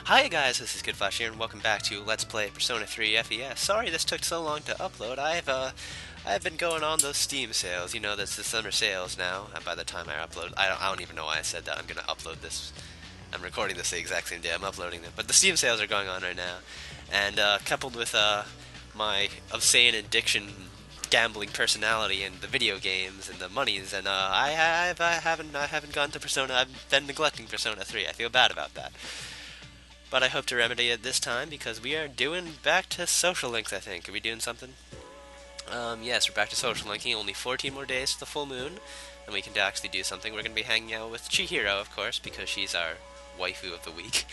Hi guys, this is skittflash here, and welcome back to Let's Play Persona 3 FES. Sorry this took so long to upload. I've been going on those Steam sales. You know, that's the summer sales now. And by the time I upload, I don't even know why I said that. I'm gonna upload this. I'm recording this the exact same day I'm uploading them. But the Steam sales are going on right now, and coupled with my obscene addiction, gambling personality, and the video games and the monies, and I haven't gone to Persona. I've been neglecting Persona 3. I feel bad about that. But I hope to remedy it this time because we are doing back to social links, I think. Are we doing something? Yes, we're back to social linking. Only 14 more days to the full moon, and we can actually do something. We're going to be hanging out with Chihiro, of course, because she's our waifu of the week.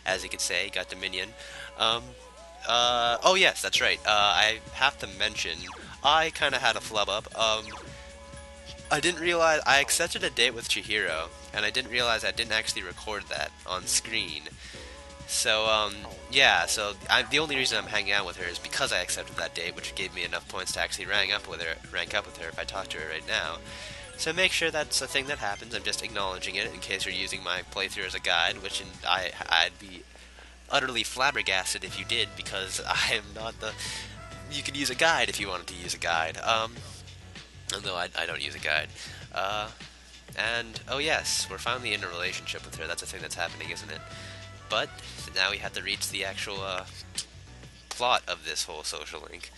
As you could say, got Dominion. Oh yes, that's right. I have to mention, I kind of had a flub up. I didn't realize I accepted a date with Chihiro, and I didn't realize I didn't actually record that on screen. So, yeah, so the only reason I'm hanging out with her is because I accepted that date, which gave me enough points to actually rank up with her if I talk to her right now. So make sure that's a thing that happens. I'm just acknowledging it in case you're using my playthrough as a guide, which I'd be utterly flabbergasted if you did, because I am not the... You could use a guide if you wanted to use a guide. Although I don't use a guide. And, oh yes, we're finally in a relationship with her. That's a thing that's happening, isn't it? But now we have to reach the actual plot of this whole social link,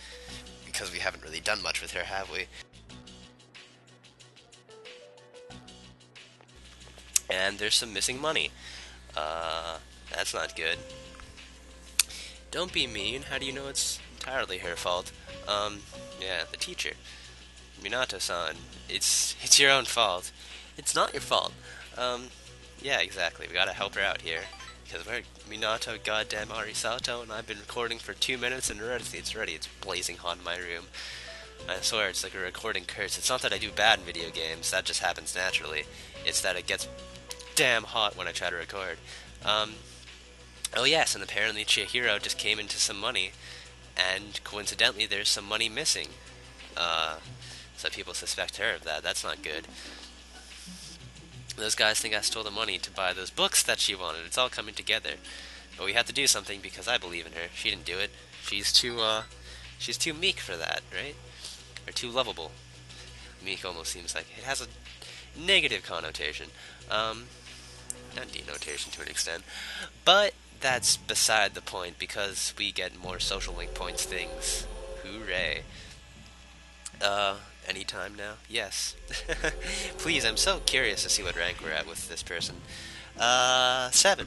because we haven't really done much with her, have we? And there's some missing money. That's not good. Don't be mean. How do you know it's entirely her fault? Yeah, the teacher. Minato-san, it's your own fault. It's not your fault. Yeah, exactly. We gotta help her out here. Because we're Minato goddamn Arisato, and I've been recording for 2 minutes, and it's ready. It's blazing hot in my room. I swear, it's like a recording curse. It's not that I do bad in video games. That just happens naturally. It's that it gets damn hot when I try to record. Oh yes, and apparently Chihiro just came into some money, and coincidentally there's some money missing. So people suspect her of that. That's not good. Those guys think I stole the money to buy those books that she wanted. It's all coming together. But we have to do something because I believe in her. She didn't do it. She's too meek for that, right? Or too lovable. Meek almost seems like it has a negative connotation. Not denotation to an extent. But that's beside the point because we get more social link points things. Hooray. Anytime now? Yes. Please, I'm so curious to see what rank we're at with this person. 7.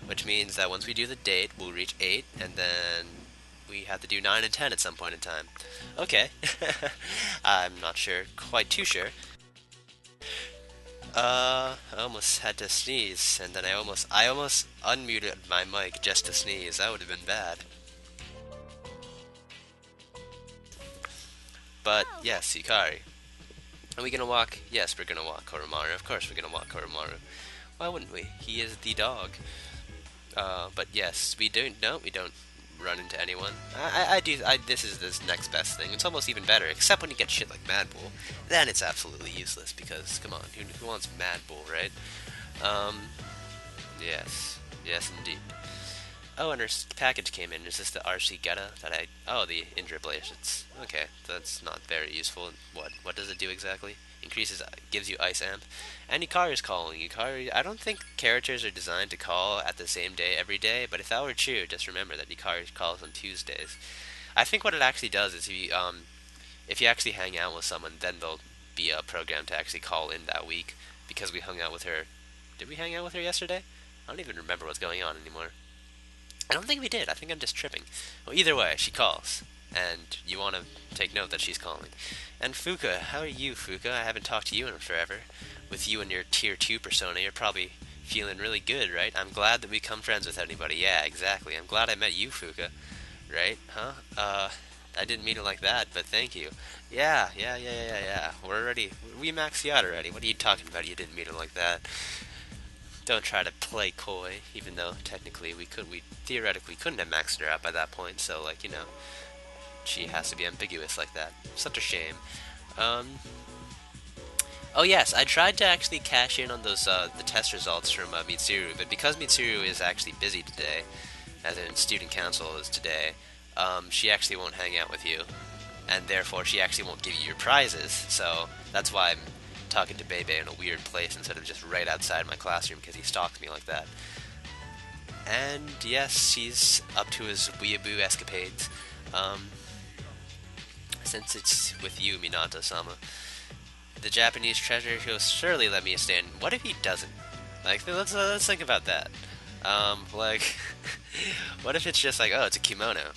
Which means that once we do the date, we'll reach 8, and then we have to do 9 and 10 at some point in time. Okay. I'm not sure, quite too sure. I almost had to sneeze, and then I almost unmuted my mic just to sneeze. That would have been bad. But, yes, Yukari. Are we gonna walk? Yes, we're gonna walk Koromaru. Of course we're gonna walk Koromaru. Why wouldn't we? He is the dog. But yes, we don't run into anyone. This is this next best thing. It's almost even better, except when you get shit like Mad Bull. Then it's absolutely useless, because, come on, who wants Mad Bull, right? Yes. Yes, indeed. Oh, and her package came in. Is this the RC Geta that oh, the Indra Blaze. Okay, that's not very useful. What does it do exactly? Increases, gives you Ice Amp. And Yukari's calling. Yukari, I don't think characters are designed to call at the same day every day, but if that were true, just remember that Yukari calls on Tuesdays. I think what it actually does is if you actually hang out with someone, then they'll be a program to actually call in that week, because we hung out with her. Did we hang out with her yesterday? I don't even remember what's going on anymore. I don't think we did. I think I'm just tripping. Well, either way, she calls. And you want to take note that she's calling. And Fuka, how are you, Fuka? I haven't talked to you in forever. With you and your Tier 2 persona, you're probably feeling really good, right? I'm glad that we become friends with anybody. Yeah, exactly. I'm glad I met you, Fuka. Right? Huh? I didn't mean it like that, but thank you. Yeah. We're already... We maxed you out already. What are you talking about? You didn't mean it like that. Don't try to play coy, even though technically we theoretically couldn't have maxed her out by that point, so, like, you know, she has to be ambiguous like that. Such a shame. Oh yes, I tried to actually cash in on those the test results from Mitsuru, but because Mitsuru is actually busy today, as in student council is today, she actually won't hang out with you, and therefore she actually won't give you your prizes. So that's why I'm talking to Bebe in a weird place instead of just right outside my classroom because he stalks me like that. And yes, he's up to his weeaboo escapades. Um, since it's with you, Minato-sama. The Japanese treasure, he'll surely let me stand. What if he doesn't? Like, let's think about that. Like, what if it's just like, oh, it's a kimono?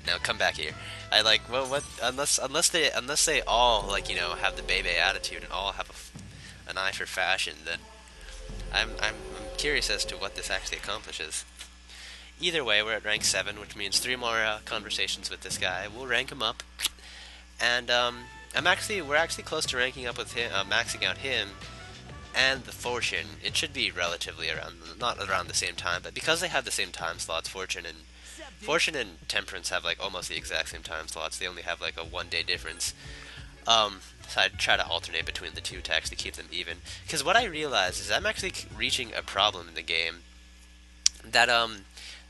Now come back here. I like, well, what? Unless they all like, have the Bebe attitude and all have an eye for fashion, then I'm curious as to what this actually accomplishes. Either way, we're at rank 7, which means 3 more conversations with this guy. We'll rank him up, and we're actually close to ranking up with him, maxing out him and the Fortune. It should be relatively around, not around the same time, but because they have the same time slots, Fortune and Temperance have like almost the exact same time slots. They only have like a 1 day difference. So I try to alternate between the two techs to keep them even. Because what I realize is I'm actually reaching a problem in the game that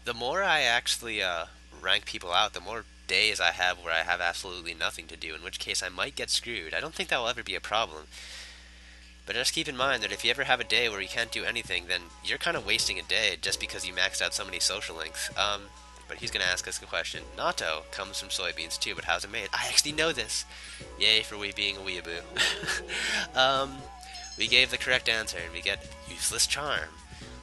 the more I actually rank people out, the more days I have where I have absolutely nothing to do, in which case I might get screwed. I don't think that will ever be a problem. But just keep in mind that if you ever have a day where you can't do anything, then you're kind of wasting a day just because you maxed out so many social links. But he's going to ask us a question. Natto comes from soybeans too, but how's it made? I actually know this. Yay for we being a weeaboo. We gave the correct answer, and we get useless charm.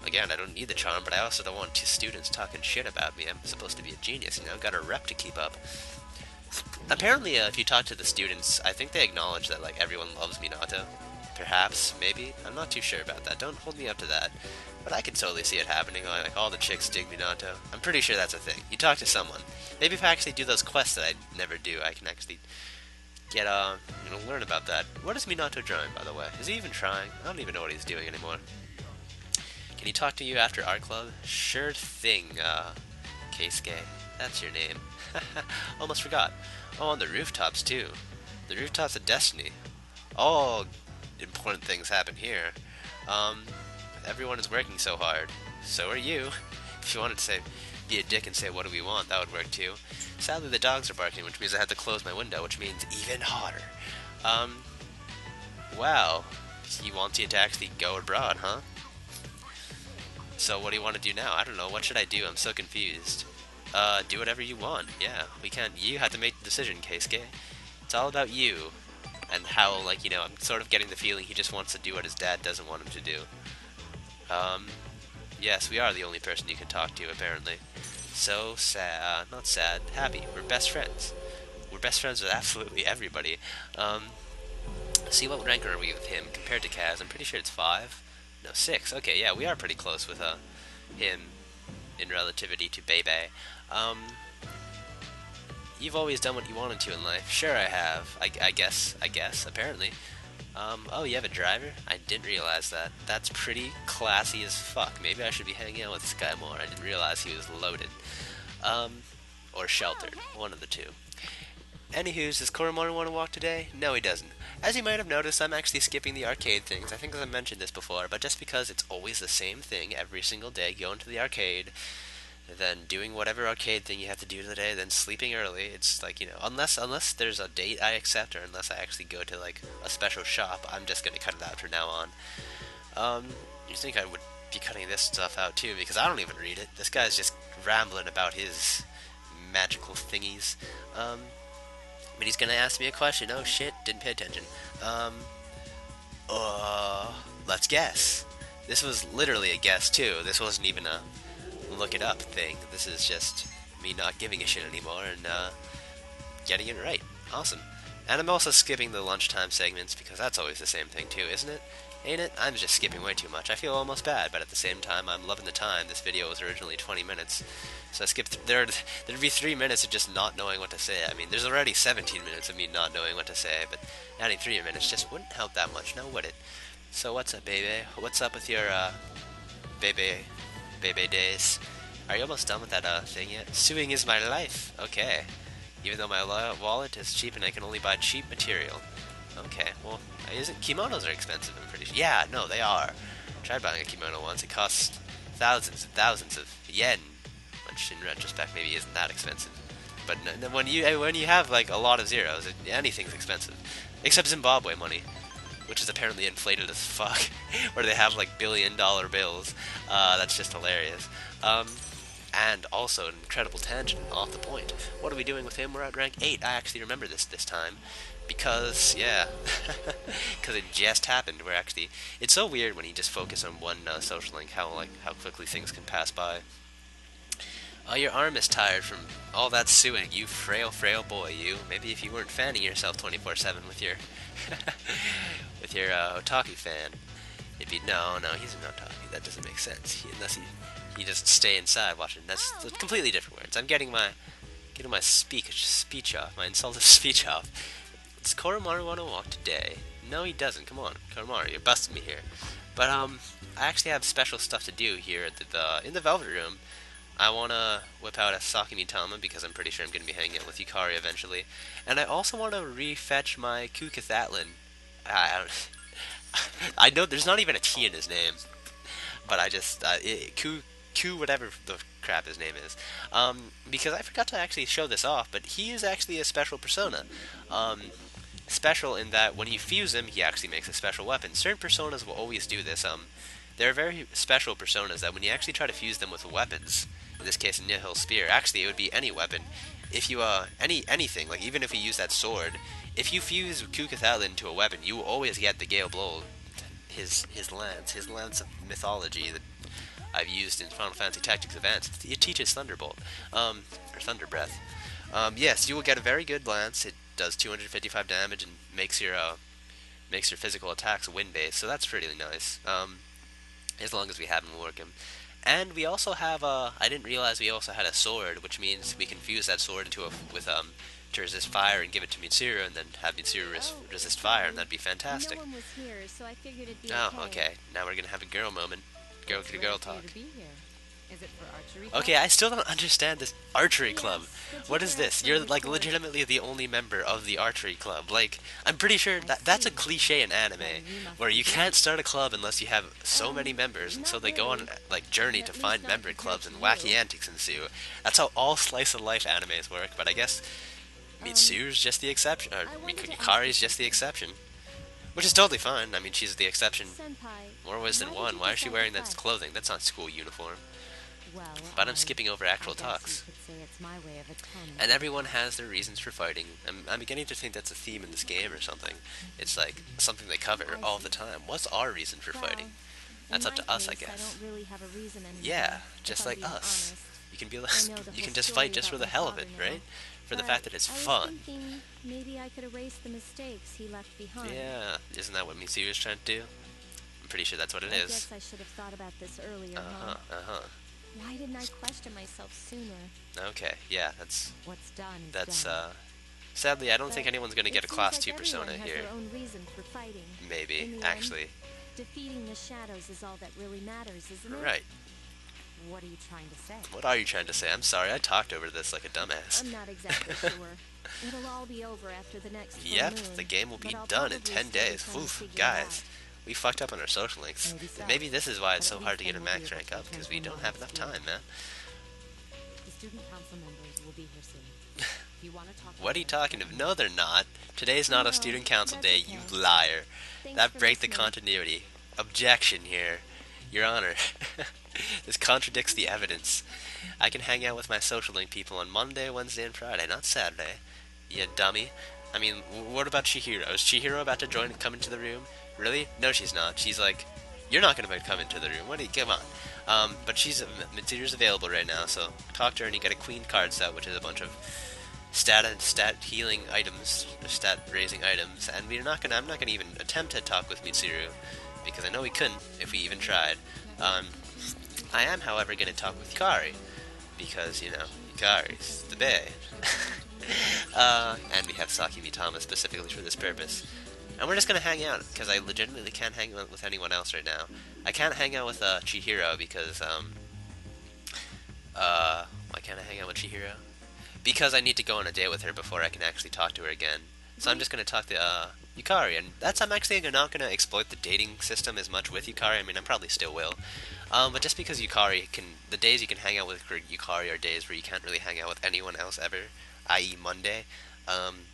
Again, I don't need the charm, but I also don't want two students talking shit about me. I'm supposed to be a genius, got a rep to keep up. Apparently, if you talk to the students, I think they acknowledge that like everyone loves Minato. Perhaps, maybe. I'm not too sure about that. Don't hold me up to that. But I can totally see it happening. Like all the chicks dig Minato. I'm pretty sure that's a thing. You talk to someone. Maybe if I actually do those quests that I never do, I can actually get learn about that. What is Minato drawing, by the way? Is he even trying? I don't even know what he's doing anymore. Can he talk to you after art club? Sure thing, Keisuke. That's your name. Almost forgot. Oh, on the rooftops, too. The rooftops of Destiny. All important things happen here. Everyone is working so hard. So are you. If you wanted to say, be a dick and say, what do we want, that would work, too. Sadly, the dogs are barking, which means I have to close my window, which means even hotter. Wow. He wants you to actually go abroad, huh? So what do you want to do now? I don't know. What should I do? I'm so confused. Do whatever you want. Yeah, we can't. You have to make the decision, Keisuke. It's all about you. And how, like, I'm sort of getting the feeling he just wants to do what his dad doesn't want him to do. Yes, we are the only person you can talk to, apparently. So sad. Not sad. Happy. We're best friends. We're best friends with absolutely everybody. See, what rank are we with him compared to Kaz? I'm pretty sure it's 5. No, 6. Okay, yeah, we are pretty close with him in relativity to Bebe. You've always done what you wanted to in life. Sure, I have. I guess, apparently. Oh, you have a driver? I didn't realize that. That's pretty classy as fuck. Maybe I should be hanging out with this guy more. I didn't realize he was loaded. Or sheltered. One of the two. Anywho's, does Koromaru want to walk today? No, he doesn't. As you might have noticed, I'm actually skipping the arcade things. I think I mentioned this before, but just because it's always the same thing every single day, going to the arcade, then doing whatever arcade thing you have to do today, then sleeping early, it's like, unless there's a date I accept, or unless I actually go to, like, a special shop, I'm just gonna cut it out from now on. You think I would be cutting this stuff out, too, because I don't even read it. This guy's just rambling about his magical thingies. But he's gonna ask me a question. Oh shit, didn't pay attention. Let's guess. This was literally a guess too. This wasn't even a look it up thing. This is just me not giving a shit anymore and getting it right. Awesome. And I'm also skipping the lunchtime segments because that's always the same thing too, isn't it? Ain't it? I'm just skipping way too much. I feel almost bad, but at the same time, I'm loving the time. This video was originally 20 minutes, so I skipped. There'd be 3 minutes of just not knowing what to say. I mean, there's already 17 minutes of me not knowing what to say, but adding 3 minutes just wouldn't help that much, now would it? So what's up, baby? What's up with your, baby days? Are you almost done with that, thing yet? Suing is my life. Okay. Even though my wallet is cheap and I can only buy cheap material. Okay, well, isn't kimonos are expensive? I'm pretty sure. Yeah, no, they are. I tried buying a kimono once. It costs thousands and thousands of yen, which in retrospect maybe isn't that expensive. But when you have like a lot of zeros, anything's expensive, except Zimbabwe money, which is apparently inflated as fuck, where they have like billion-dollar bills. That's just hilarious. And also an incredible tangent off the point. What are we doing with him? We're at rank 8. I actually remember this time. Because, yeah, because it just happened. We're actually, it's so weird when you just focus on one social link, how quickly things can pass by. Oh, your arm is tired from all that suing, you frail, frail boy, you. Maybe if you weren't fanning yourself 24/7 with your, with your otaku fan, it'd be, no, he's an otaku. That doesn't make sense. Unless he just stay inside watching. That's completely different words. I'm getting my speech off, my insultive speech off. Does Koromaru want to walk today? No, he doesn't. Come on, Koromaru, you're busting me here. But I actually have special stuff to do here at in the Velvet Room. I want to whip out a Saki Mitama because I'm pretty sure I'm going to be hanging out with Yukari eventually. And I also want to refetch my Kukathatlin. I know there's not even a T in his name, but I just Q whatever the crap his name is, because I forgot to actually show this off, but he is actually a special persona. Special in that when you fuse him, he actually makes a special weapon. Certain personas will always do this. There are very special personas that when you actually try to fuse them with weapons, in this case a Nihil Spear, actually it would be any weapon. If you, anything, like even if you use that sword, if you fuse Kukathatlin into a weapon, you will always get the Gale Blow, his lance of mythology that I've used in Final Fantasy Tactics Advance. It teaches Thunderbolt, or Thunder Breath. Yes, you will get a very good lance. It does 255 damage and makes your physical attacks wind-based, so that's pretty nice. As long as we have him work him. And we also have I didn't realize we also had a sword, which means we can fuse that sword into to resist fire and give it to Mitsuru, and then have Mitsuru resist fire, and that'd be fantastic. No one was here, so I figured it'd be okay. Now we're gonna have a girl moment. Girl to girl talk. Is it for archery? Okay, I still don't understand this archery club. What is this? You're like legitimately the only member of the archery club. Like, I'm pretty sure that's a cliche in anime, where you can't start a club unless you have so many members, and so they go on like journey to find member clubs and wacky antics ensue. That's how all slice of life animes work. But I guess Mitsuru's just the exception, or Yukari's just the exception. Which is totally fine. I mean, she's the exception. More ways than one. Why is she wearing that clothing? That's not school uniform. But I'm skipping over actual talks. And everyone has their reasons for fighting. I'm beginning to think that's a theme in this game or something. It's like something they cover all the time. What's our reason for fighting? That's up to us, I guess. Yeah, just like us. You can just fight just for the hell of it, right? For the fact that it's fun. Maybe I could erase the mistakes he left behind. Yeah, isn't that what Mitsuru is trying to do? I'm pretty sure that's what it is. I guess I should have thought about this earlier. Why didn't I question myself sooner? Okay, yeah, that's... What's done is that's, done. Sadly, I don't think anyone's going to get a Class 2 persona here. Their own reason for fighting. Maybe, actually. Defeating the shadows is all that really matters, isn't it? Right. What are you trying to say? What are you trying to say? I'm sorry, I talked over this like a dumbass. I'm not exactly sure. It'll all be over after the next full Yep, moon, the game will be done in 10 days. Oof, guys. We fucked up on our social links. Maybe this is why it's so hard to get a max rank up, because we don't have enough time, man. The student council members will be here soon. You want to talk What are you talking about? No, they're not. Today's not a student council day, you liar. That breaks the continuity. Objection here. Your Honor. This contradicts the evidence. I can hang out with my social link people on Monday, Wednesday, and Friday, not Saturday. You dummy. I mean, what about Chihiro? Is Chihiro about to come into the room? Really? No, she's not. She's like, you're not going to come into the room. What do you, come on. But Mitsuru's available right now, so talk to her and you get a Queen card set, which is a bunch of stat healing items, stat raising items, and I'm not gonna even attempt to talk with Mitsuru, because I know we couldn't if we even tried. I am, however, gonna talk with Yukari, because, you know, Yukari's the bae. And we have Saki Mitama specifically for this purpose. And we're just gonna hang out, because I legitimately can't hang out with anyone else right now. I can't hang out with Chihiro, because, why can't I hang out with Chihiro? Because I need to go on a date with her before I can actually talk to her again. So I'm just going to talk to Yukari, and I'm actually not going to exploit the dating system as much with Yukari. I mean, I probably still will. But just because the days you can hang out with Yukari are days where you can't really hang out with anyone else ever, i.e. Monday. Um,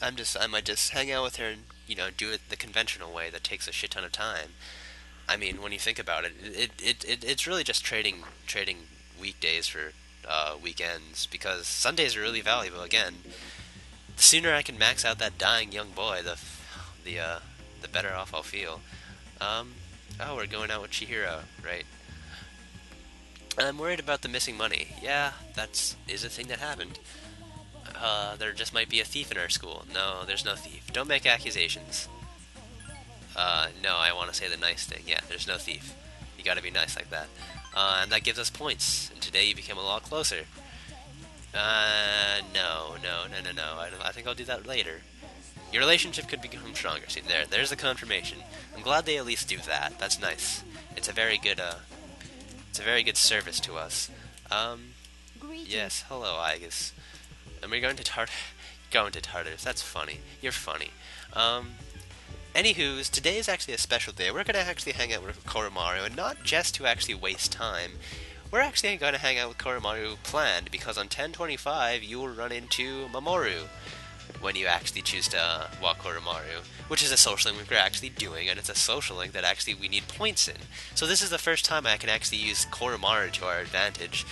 I might just hang out with her and, do it the conventional way that takes a shit ton of time. I mean, when you think about it, it's really just trading weekdays for weekends, because Sundays are really valuable. Again, the sooner I can max out that dying young boy, the better off I'll feel. Um, oh, we're going out with Chihiro, right? I'm worried about the missing money. Yeah, is a thing that happened. There just might be a thief in our school. No, there's no thief. Don't make accusations. No, I want to say the nice thing. Yeah, there's no thief. You gotta be nice like that. And that gives us points. And today you became a lot closer. No. I think I'll do that later. Your relationship could become stronger. See, there's the confirmation. I'm glad they at least do that. That's nice. It's a very good service to us. Yes, hello, Igus. And we're going to going to Tartarus. That's funny. You're funny. Anywho's, today is actually a special day. We're gonna actually hang out with Koromaru, and not just to actually waste time. We're actually going to hang out with Koromaru planned, because on 10:25 you will run into Mamoru when you actually choose to walk Koromaru, which is a social link we're actually doing, and it's a social link that actually we need points in. So this is the first time I can actually use Koromaru to our advantage,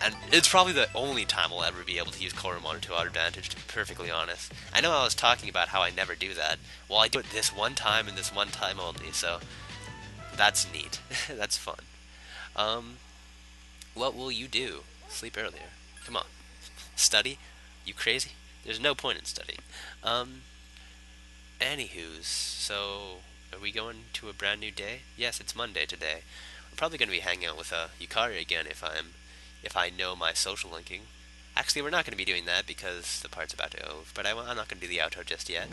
and it's probably the only time we'll ever be able to use Koromaru to our advantage, to be perfectly honest. I know I was talking about how I never do that. Well, I do it this one time and this one time only, so that's neat. That's fun. What will you do? Sleep earlier. Come on. Study? You crazy? There's no point in studying. Anywho's, so are we going to a brand new day? Yes, it's Monday today. We're probably going to be hanging out with Yukari again if I know my social linking. Actually, we're not going to be doing that because the part's about to over, but I'm not going to do the outro just yet,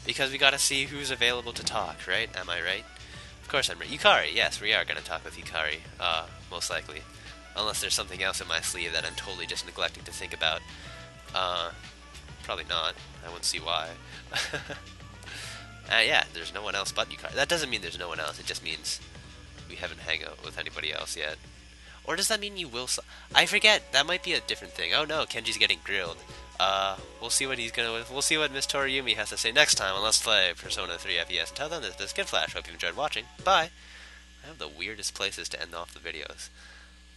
because we got to see who's available to talk, right? Am I right? Of course I'm right. Yukari, yes, we are going to talk with Yukari, most likely. Unless there's something else in my sleeve that I'm totally just neglecting to think about. Probably not. I wouldn't see why. Yeah, there's no one else but Yukari. That doesn't mean there's no one else, it just means we haven't hung out with anybody else yet. Or does that mean you will? I forget. That might be a different thing. Oh no, Kenji's getting grilled. We'll see what We'll see what Miss Toriyumi has to say next time on Let's Play Persona 3 FES. Until then, this is skittflash. Hope you enjoyed watching. Bye. I have the weirdest places to end off the videos.